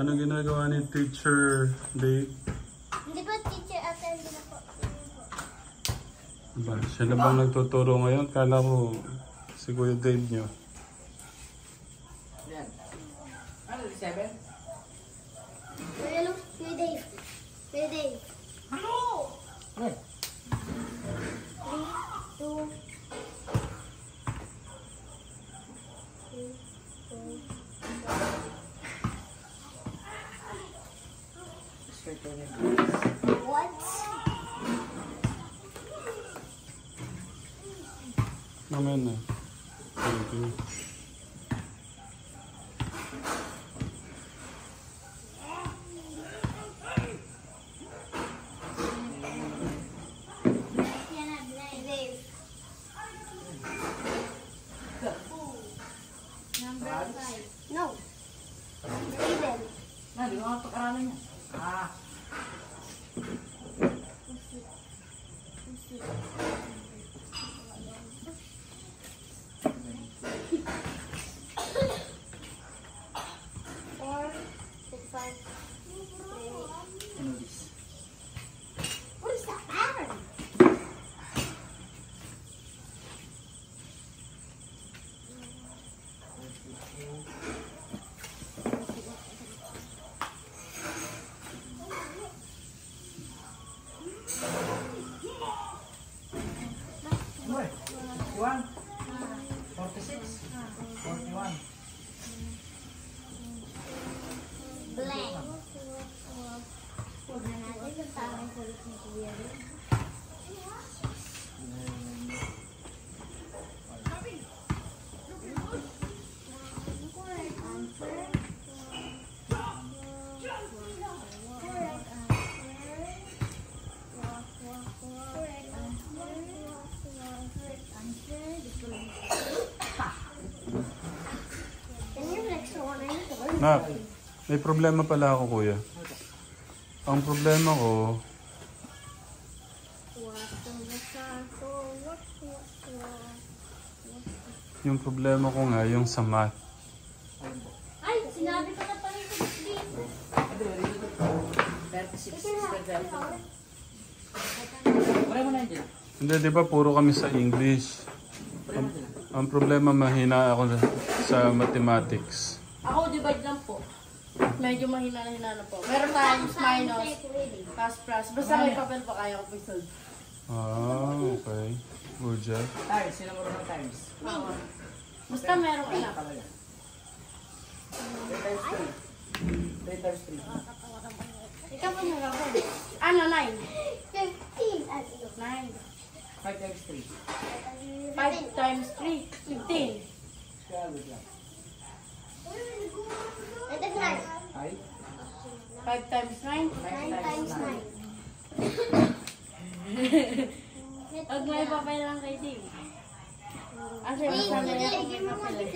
Ano ginagawa ni Teacher Dave? Hindi ba teacher attend na po? Ba, siya na bang nagtuturo ngayon? Kala ko si Kuya Dave nyo. Yan. Ano, 7? Kuya Dave. Kuya Dave. Ano? Good. 3, 2, 3, 4. What? Mamaya na. Thank you. Number 5. No. 7. Na, di ko nga pag-aralan niya. Ah. Ano this? What is that pattern? Ano eh? 51? 46? 41? Blank. Huwag na natin sa tamang salit ni Kuya Rin. Correct answer. Correct answer. Can you next one? Nak, may problema pala ako, Kuya. Ang problema ko, yung problema ko nga, yung sa math. Ay, sinabi ko na pala yung dito. 36. Wala mo na yun dyan. Hindi, di ba puro kami sa English? Ang problema, mahina ako sa mathematics. Ako, divide lang po. Medyo mahina na po. Meron times, minus, plus. Basta may papel pa kaya ko pag-solve. Ah, okay. Good job. Times, sino mo rin ng times? Basta meron ka na. 3 times 3. 3 times 3. Ikaw po nyo ako. Ano, 9? 15. 9. 5 times 3. 5 times 3, 15. Kaya good lang. It is 9. Ay? 5 times 9. 9 times 9. Huwag may papel lang kay Dave. Kasi masama niya ako may papel eh.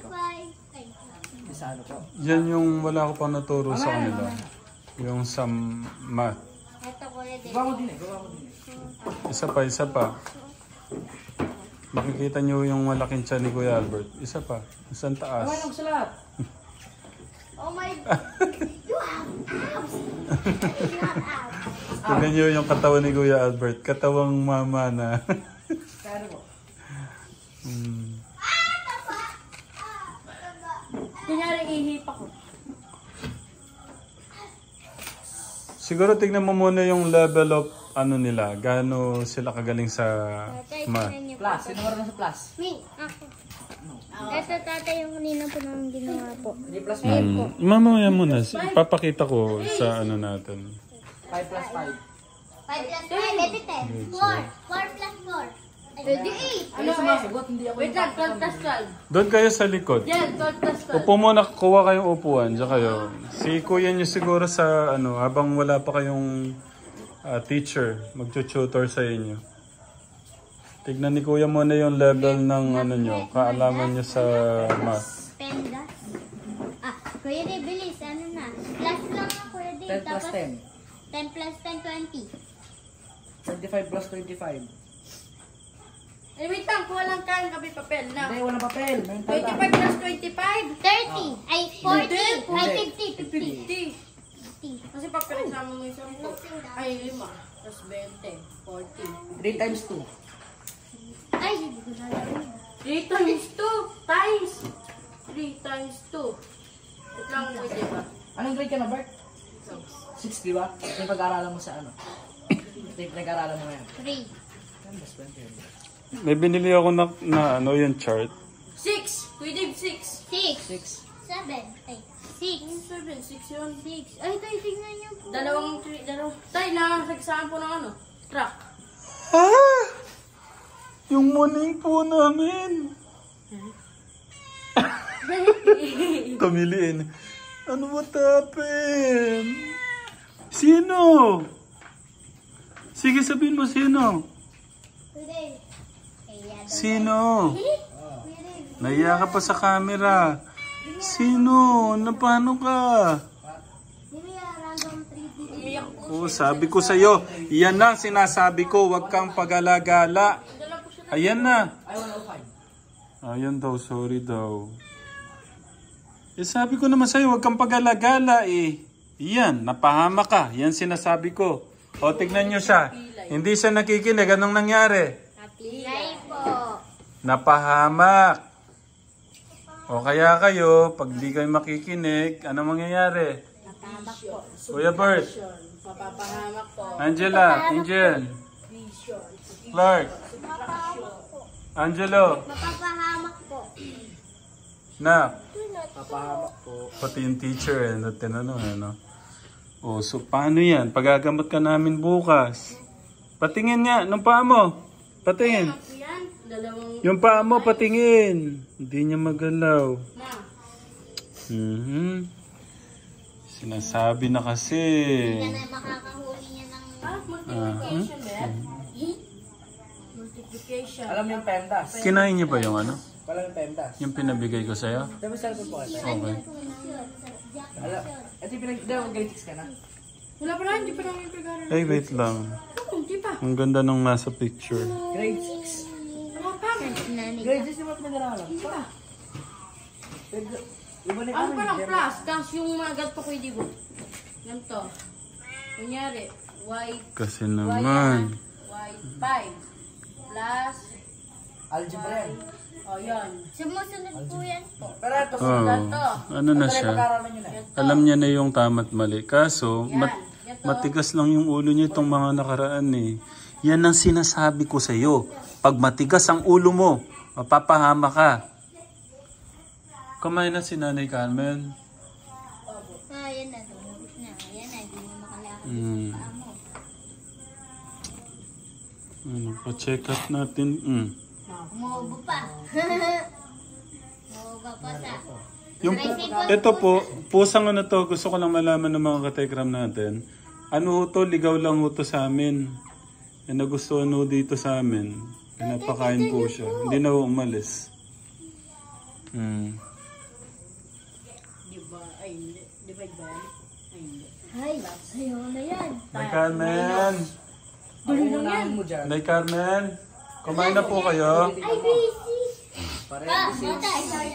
75. Isa ano po? Yan yung wala ko pang naturo sa kanila. Yung sa math. Ito ko na din. Gawa mo din eh. Gawa mo din eh. Isa pa. Makikita nyo yung malaking tiyan ni Kuya Albert. Isa pa. Isang taas. Gawa mo sa lahat. Oh my God. You have abs. You have abs. Tignan nyo yung katawan ni Kuya Albert. Katawang mama na. Kaya ano po? Kunyari, ihip ako. Siguro tignan mo muna yung level of ano nila. Gaano sila kagaling sa math. Plus. Sino mo rin sa plus? Me. Ako. Ito tatay yung kanina po nang ginawa po. Hindi plus 5. Mamaya muna. Papakita ko sa ano natin. 5 plus 5. 5 plus 5, maybe 10. 4. 4 plus 4. Pwede 8. Ano sumasagot? Hindi ako Wait lang, 12 plus 12. Doon kayo sa likod. Yan, 12 plus 12. Upo muna, kuha kayong upuan. Diyan kayo. Si kuya nyo siguro sa ano, habang wala pa kayong teacher, magtututor sa inyo. Tignan ni kuya muna yung level ng ano nyo, kaalaman nyo sa math. Pendas. Kuya Di, bilis. Ano na? Plus lang na, Kuya Di. 10 plus 10. 10 plus 10, 20. 25 plus 25. Eh, wait lang, kuha lang kain, kape, papel na. Hindi, walang papel. May 25 plus 25. 30. Ay, 40. Ay, 50. 50. Kasi pag pinagsama mo yung 10, ay 5. Plus 20. 40. 3 times 2. Ay, hindi ko nalaro. 3 times 2 times 3 times 2. Wait lang mo, diba? Anong grade ka na, Bert? 6, di ba? Yung pag-aaralan mo sa ano? Yung pag-aaralan mo ngayon. 3. Yan, best friend yun. May binili ako na ano yung chart. 6. Kuya Dave, 6. 6. 6. 7. Ay, 6. 7, 6 yun. 6. Ay, tayo, tignan niyo po. Dalawang. Tay, nakasagsaan po ng ano? Truck. Ah! Yung morning po namin. Kamiliin. Ano what happened? Sino? Sige, sabihin mo sino. Kuya, Sino? Naiya ka pa sa camera. Sino? Paano ka? Umiyak po. Oh, sabi ko sa'yo, yan na sinasabi ko, huwag kang pag-alagala. Ayan na. Ay, 105. Ayan daw, sorry daw. Eh sabi ko naman sa'yo, huwag kang pag-alagala eh. Yan, napahama ka. Yan sinasabi ko. O, tignan nyo siya. Hindi siya nakikinig. Anong nangyari? Pilay po. Napahamak. O kaya kayo, pag di kayo makikinig, ano mangyayari? Napahamak po. Kuya Bert, Mapapahamak po. Angela, Angel, Clark, Angelo, Mapapahamak po. Nak, Papahamak po. pati yung teacher eh, na tinanong ano. O, so paano yan? Pagagamot ka namin bukas. Patingin nga, nung paa mo. Patingin. Yan, dalawang. Yung paa mo, patingin. Hindi niya magalaw. Na. Sinasabi na kasi. Hindi na makakahuli niya ng... Multiplication ba yan? Multiplication. Alam niyo yung PEMDAS? Kinain niyo ba yung ano? Walang yung PEMDAS. Yung pinabigay ko sa'yo? Tapos sa po kita. Okay. Alam, ito yung pinag... Hindi, grade 6 ka na. Wala pa lang, hindi pa namin pag-aaral. Ay, wait lang. Hindi pa. Ang ganda nung nasa picture. Grade 6. Wala pa. Grade 6 yung mga pinag-aaralan. Hindi pa. Iba na yung Ano amin, pa lang Jeremy. plus, tapos yung mga ganito ko hindi ko. Ganito. Kunyari, Kasi naman. y5 plus Algebra yan. O yun. Sumusunod po yan po. Pero ito, Oh, Ganito. ano na ito na siya? pag-aaralan nyo na. Alam niya na yung tama't mali. Kaso, Yan. Ganito. matigas lang yung ulo niya itong mga nakaraan eh. Yan ang sinasabi ko sa'yo. Pag matigas ang ulo mo, mapapahama ka. Kumain na si Nanay Carmen. Ah, yan na. Tumubos na. Yan na. Hindi mo makalakad. Hmm. Amo. Ano, pa-check up natin. Umuubo pa. Umuubo pa sa... Yung, ito po, pusang ano to, gusto ko lang malaman ng mga katekram natin. Ano ho to, ligaw lang ho to sa amin. Yan nagustuhan ho dito sa amin. Pinapakain po siya. Hindi na ho umalis. Diba? Ay, hindi. Divide ba yan? Ay, hindi. Ay, sayo na yan. Nay Carmen! Unahin mo dyan. Nay Carmen! Kumain na po kayo? Ay, busy. Parenthesis. Sorry.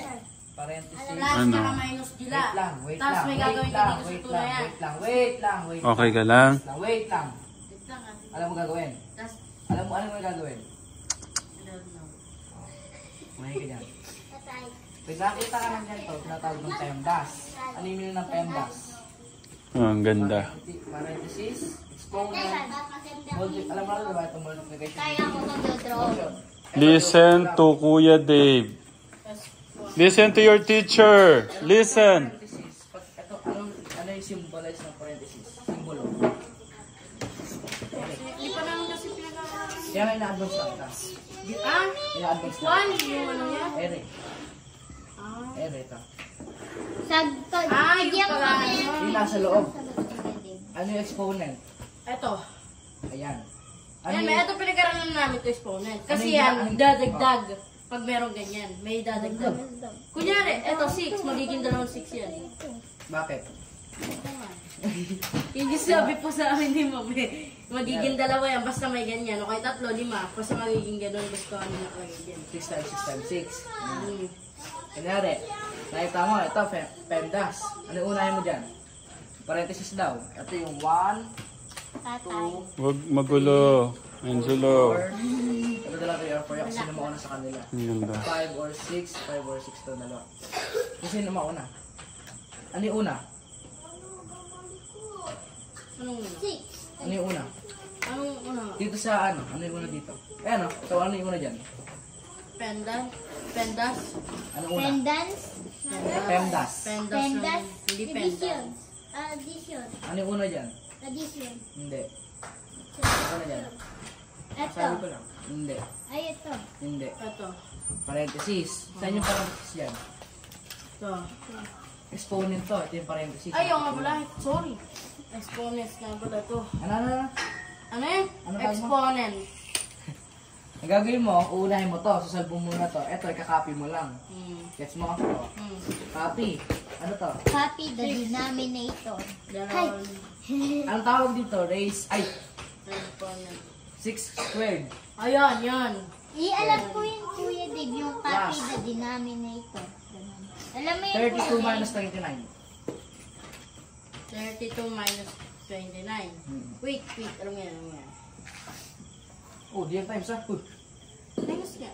Parenthesis. Plus, Ano? tsaka minus dila. Wait lang, wait Tapos lang, may wait gagawin lang, ka dito sa wait tuna lang, yan. wait lang, wait lang, wait lang. Okay ka lang? Wait lang. Wait lang ah. Alam mo gagawin? Tapos, Alam mo yung gagawin? I don't know. Mahinig ka dyan. Patay. Pag nakita ka ng ganito, tinatawag ng PEMDAS. Ano yung meaning ng PEMDAS? Oh, ang ganda. Parenthesis, exponent, alam mo na diba itong multiplication? Kaya ko mag-draw. Listen to Kuya Dave. Listen to your teacher. Listen. Parenthesis. Ito, ano yung symbolize ng parenthesis? Simbolo. Hindi pa namin kasi pinag-aaral. Kaya nga ina-advance lang class. Ah? Ina-advance lang. One, yung ano yan? Ere. Ah. Ere ito. Bigyan mo kami Yung ng... nasa loob. Ano yung exponent? Ito. Ayan. Ayan, may ito pinag-aralan namin ito exponent. Ano Kasi yung- yan, ano- dadagdag. Pag merong ganyan, may dadagdag. Kunyari, ito 6, magiging dalawang 6 yan. Bakit? Yung sabi po sa amin ni Mami. Magiging dalawa yan, basta may ganyan. O kaya 3, 5. Basta magiging ganun, basta ano nakalagay dyan. 6 times 6 times 6. Kunyari, nakita mo, ito, PEMDAS. Ano unahin mo dyan? Parenthesis daw. Ito yung 1, Tatay. 2, Wag magulo. Angelo. 4. Ito dala 3 or 4. Yung sino mauna sa kanila. Ang ganda. 5 or 6. 5 or 6 to dalawa. Yung sino mauna? Ano yung una? Anong una? 6. Ano yung una? Anong una? Dito sa ano? Ano yung una dito? Eh ano? Ito ano yung una dyan? Pendas? Ano una? Pendants. PEMDAS. Pendas. Hindi Addition. pendas. Addition. Ano yung una dyan? Addition. Hindi. Ano dyan? Ito. Sabi ko lang. Hindi. Ay, ito. Hindi. Ito. Parenthesis. Saan yung parenthesis yan? Ito. Exponent to. Ito yung parenthesis. Ay, yung nga pala. Sorry. Exponents nga pala ito. Ano? Ano yun? Ano tawag mo? Exponent. Ang gagawin mo, uunahin mo to. Sasalbong mo na to. Ito, ikakopy mo lang. Gets mo? O, copy. Ano to? Copy the denominator. Ganon. Anong tawag dito? Raise. Ay! Exponent. 6 squared. Ayan, yan. Alam ko yun, Kuya Dave, yung copy Plus. the denominator. Ganun. Alam mo yun, 32 Kuya minus Dave? 29. 32 minus 29. Wait. Alam mo yan. Oh, di yan times ha? Uy. Minus nga.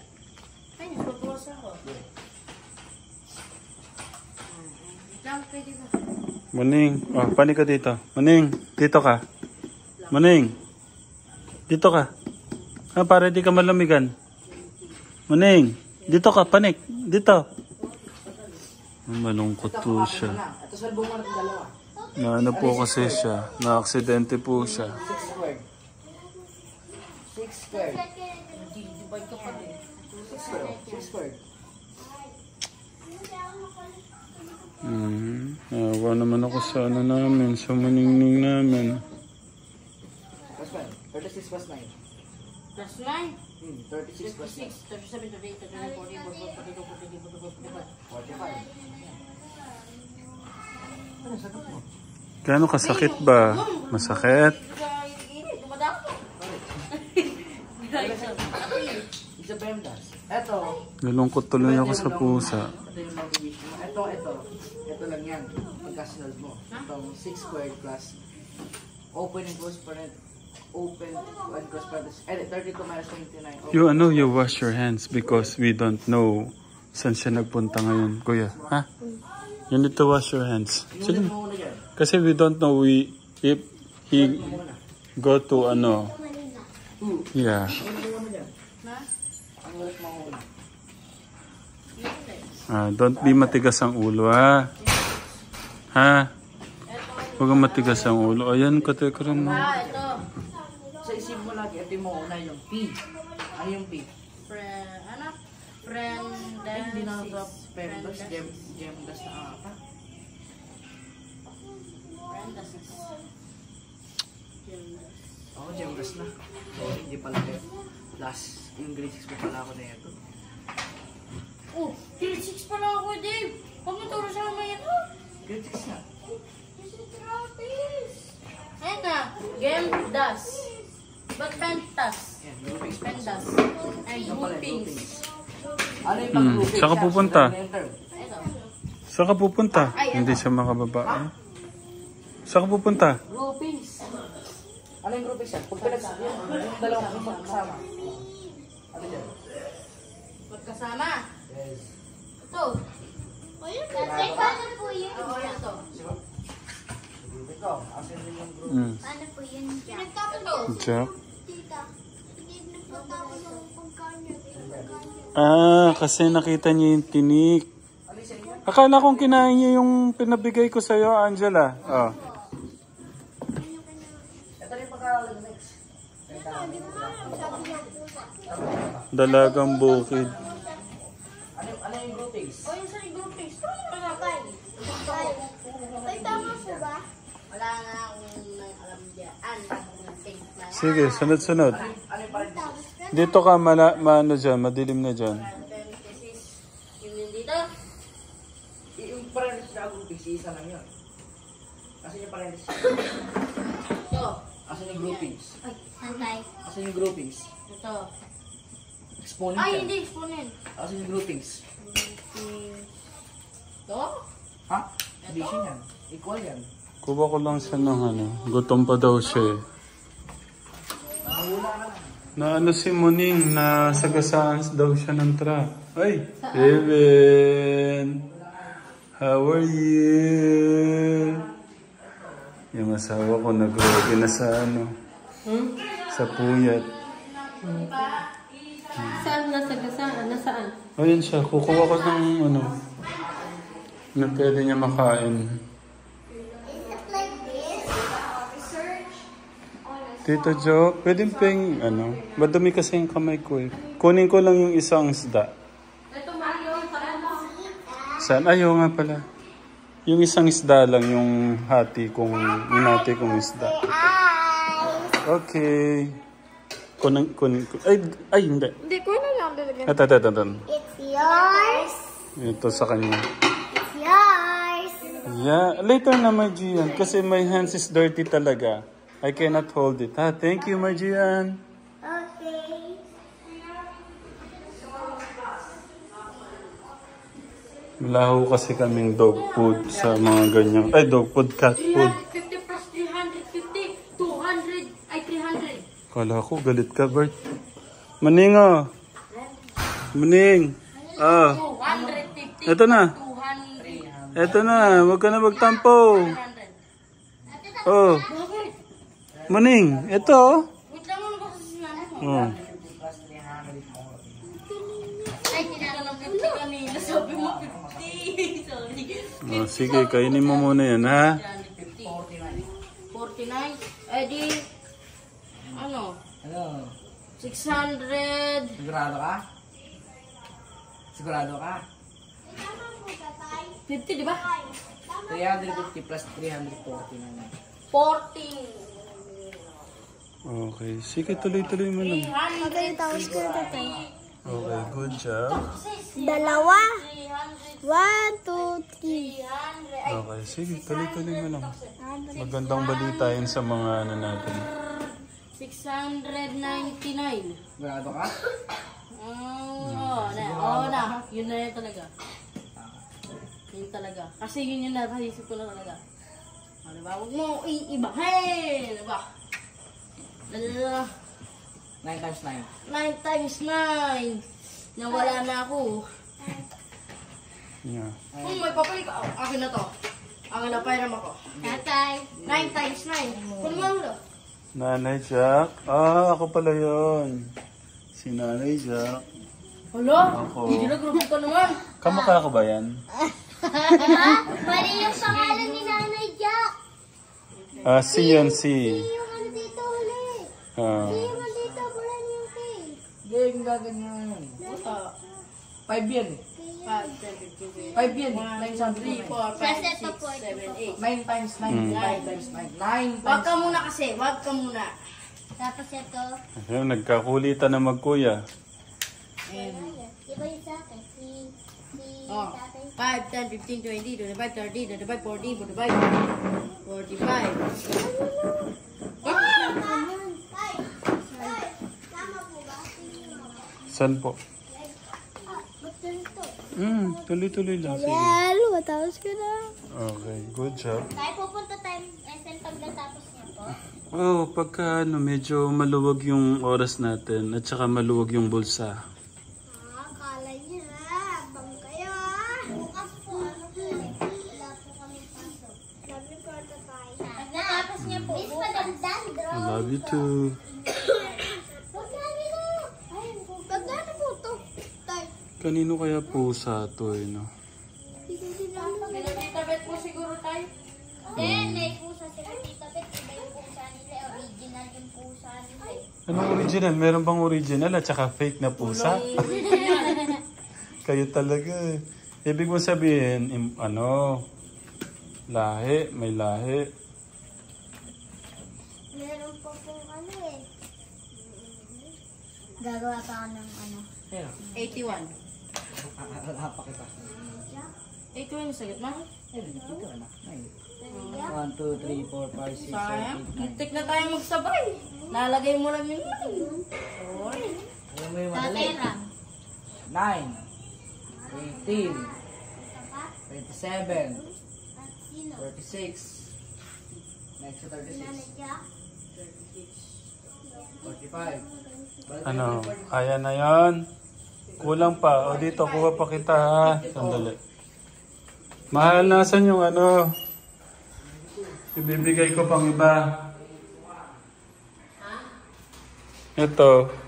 Minus, patuwas ako. Lang, pwede ba? Maning. Oh, panik ka dito. Maning, dito ka. Maning. Dito ka. Para di ka malamigan. Maning, dito ka, panik. Dito. Malungkot Ito, po kakopy mo siya. na. Ito, salbong mo na itong dalawa. Na ano po kasi siya. Na-aksidente po siya. 6 squared. 6 squared. Divide ka pa din. 6 squared. 6 squared. Awa naman ako sa ano namin, sa maningning namin. Plus 1. 36 plus 9. Plus 9. 36 plus 9. 36, 37, 38, 39, 40, 41, 42, 43, 45. Ano, sagot mo? Gano'ng kasakit ba? Masakit? Dumadako. Isa pa yung das. Ito. Nalungkot tuloy ako sa pusa. Ito yung motivation mo. Ito lang yan. Pagkasunod mo. Itong 6 squared plus open and close parenthesis. Open and close parenthesis. 32 minus 29. You wash your hands because we don't know saan siya nagpunta ngayon, kuya. Ha? You need to wash your hands. Sige. Inulit mo muna dyan. Kasi we don't know if he go to ano. Yeah. Inulit mo muna dyan. Na? Ang ulit mo muna. Don't be matigas ang ulo, ha? Ha? Huwag kang matigas ang ulo. Ayan, katekram mo. Ito. Sa isip mo lagi, ito mo una yung P. Ano yung P? Friend, Hindi na ito. Pendas, gemdas na ata. Oo, gemdas na. Hindi pala last, yung grade 6 pa pala ako na ito. Oh, grade 6 pala ako, Dave. Huwag mo turo sa mamaya ito. Grade 6 na. Ayan na, game das. Ba't pentas? Yan, groupings. Pendas. And Ito pala, groupings. groupings. Ano yung pag-groupings? Saan ka pupunta? Ito. Saan ka pupunta? Hindi siya makababa. Eh? Saan ka pupunta? Groupings. Ano yung groupings yan? Pag pinagsabi, yung dalawang magkasama. Ano dyan? Magkasama. Yes. Ito. Tatay, paano po yun? Oo, ito. Ikaw, asin rin yung group. Paano po yun? Pinagtapos ito. Jack? Tita, hindi nagpatapos ang pagkanya. Kasi nakita niya yung tinik. Ano yung sa inyo? Akala kong kinain niya yung pinabigay ko sa'yo, Angela. Oh. Ito rin pag-aaralan next. Dalagang bukid. Ano yung groupings? O, yung sa groupings. Ay, tama po ba? Wala nga akong alam dyan. Sige, sunod-sunod. Ano yung parenthesis? Dito ka maano dyan, madilim na dyan. Yung dito. Yung parenthesis na groupings, isa lang yun. Asin yung parenthesis? Ito. Asin groupings. Santay. Asan yung groupings? Ito. Exponent Ay, yan. hindi. Exponent. Asan yung groupings? Ito? Ha? Division yan. Equal yan. Kuha ko lang siya ng ano. Gutom pa daw siya eh. Na ano si Muning, na sagasaan daw siya ng truck. Ay! Evan! How are you? Yung asawa ko nag-ready na sa ano. Sa puyat. Saan nasagasaan? Nasaan? Ayun siya, kukuha ko ng ano. Na pwede niya makain. Tito Jo, pwede peng ano, madumi kasi yung kamay ko eh. Kunin ko lang yung isang isda. Saan? Ayaw nga pala. Yung isang isda lang yung hati kong isda. Okay. Kunin. Ay, hindi. Hindi ko na lang talaga. Ito. It's yours. Ito sa kanya. It's yours. Yeah, later na Margian kasi my hands is dirty talaga. I cannot hold it. Ha? Thank you, Margian. Okay. Wala ho kasi kaming dog food sa mga ganyang... Ay, dog food, cat food. 350 plus 350. 200. Ay, 300. Kala ko, galit ka, Bert. Maning, oh. Maning. Ah. 250. Eto na. 200. Eto na. Huwag ka na magtampo. 100. Oh. Maning. Eto. Wait lang mo kasi sinanay mo. Oh. Ay, tinanong 50 kanina. Sabi mo 50. Sorry. Oh, sige, kainin mo muna yan, ha? 49. Eh di, ano? Ano? 600. Sigurado ka? Sigurado ka? 50, di ba? 350 plus 349. 14. Okay. Sige, tuloy-tuloy mo lang. 300. Tapos ko na tayo. Okay, good job. Dalawa. 300. 1, 2, 3. 300. Ay, Okay, sige, tuloy-tuloy mo lang. Magandang balita yun sa mga ano natin. 699. Sigurado ka? Na. Yun na yun talaga. Yun talaga. Kasi yun yung napaisip ko na talaga. Ano ba? Huwag mo iibahin. Diba? 9 times 9. 9 times 9. Nawala na ako. Yeah. May papel ka. Akin na to. Akin na pairam ako. Tatay. 9 times 9. Kung mo mo. Nanay Jack. Ah, ako pala yun. Si Nanay Jack. Hala? Ako. Hindi na grupo ka naman. Kamukha ko ba yan? Mali yung pangalan ni Nanay Jack. Ah, si yan, si. Yung ano dito ulit. Ah. Yung ano dito, bulan yung cake. Game gaganyan. 5 yan. 5, 10, 15, 5 yan. 3, 4, 5, 6, 7, 8. 9 times 9. 9 times 9. 9 Wag times ka muna kasi. Wag ka muna. Tapos ito. Ayun, nagkakulitan na magkuya. Iba yung sa akin. Si Oh. tatay. 5, 10, 15, 20, 25, 30, 35, 40, 45. 45. Naman. Tay. Tama po ba? Saan po? Ba't ganito? Tuloy-tuloy lang. Sige. Well, matapos ko na. Okay, good job. Tayo pupunta tayo SL pag natapos niya po. Oh, pagka ano, medyo maluwag yung oras natin at saka maluwag yung bulsa. Akala niya ha. Abang kayo ha. Bukas po. Ano po? Wala po kami pasok. Sabi ko ito tayo. Pag natapos niya po. Miss Magandang I draw. love you too. Pagkano na? Ay, pagkano po ito? Tay. Kanino kaya pusa to eh, no? Tita Bet po siguro tayo. Then, may pusa sila Tita Bet. Iba yung pusa nila. Original yung pusa nila. Anong original? Meron bang original at saka fake na pusa? Kayo talaga eh. Ibig mo sabihin, lahi, may lahi. Meron po pong ano eh. Gagawa pa ako ng ano. 81. Wala pa kita. 81 yung sagot mo? Ito na. 9. 1, 2, 3, 4, 5, 6, 7, Sayang. 8, 9. Muntik na tayo magsabay. Nalagay mo lang yung line. Sorry. Alam mo yung madali. 9, 18, 27, 36. Next to 36. 45. Ano, kaya na yan. Kulang pa. O dito, kuha pa kita ha. Sandali. Mahal, nasan yung ano? Ibibigay ko pang iba. Ito.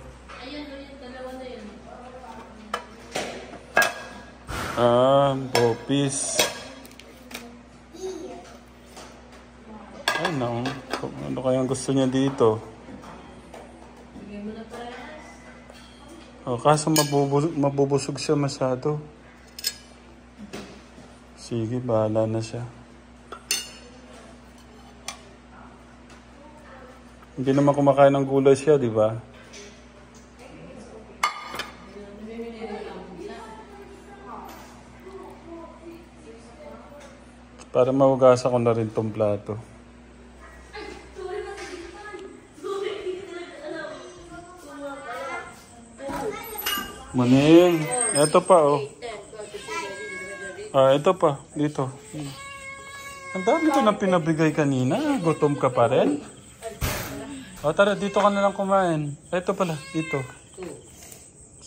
Popis. Ay, no. Ano kayang gusto niya dito? Kaso mabubusog siya masyado. Sige, bahala na siya. Hindi naman kumakain ng gulay siya, di ba? Para mahugasan ko na rin tong plato. Maning, eto pa oh. Ito pa, dito. Ang dami ko na pinabigay kanina. Gutom ka pa rin. O tara, dito ka na lang kumain. Ito pala, dito.